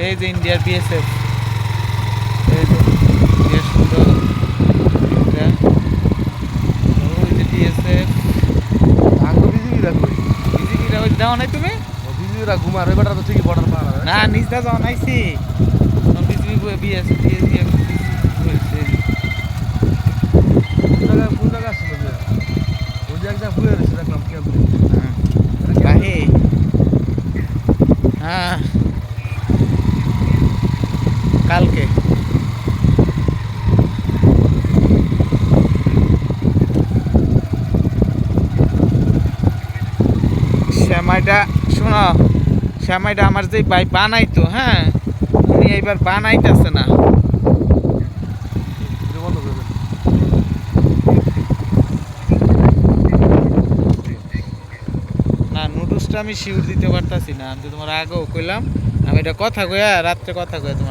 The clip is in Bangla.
এই যে ইন্ডিয়ার বিএসএফ, এই যে ইন্ডিয়ার সুন্দর এটা, ওই যে বিএসএফ। আঙ্গো বিজিবিরা কই? বিজিবিরা ওই যাও নাই তুমি? বিজিবিরা ঘুমার এবারটা তো ঠিকই বর্ডার পার না নিজটা যাও নাইছি, বিজিবি বিএসএফ কোন জায়গা আসছিল যে ওই যে এক জায়গায় বুয়ে রয়েছে দেখলাম ক্যাম্পে। বাহে। হ্যাঁ কালকে শ্যামাইটা শোনো, শ্যামাইটা আমার যে ভাই বানাইতো, হ্যাঁ উনি এইবার বানাইতেছে না। বন্ধ করে দেন। না নুডলসটা আমি শিওর দিতে পারতাছি না, আমি তো তোমার আগেও কইলাম, আমি এটা কথা কইয়া রাত্রে কথা কইয়া তোমার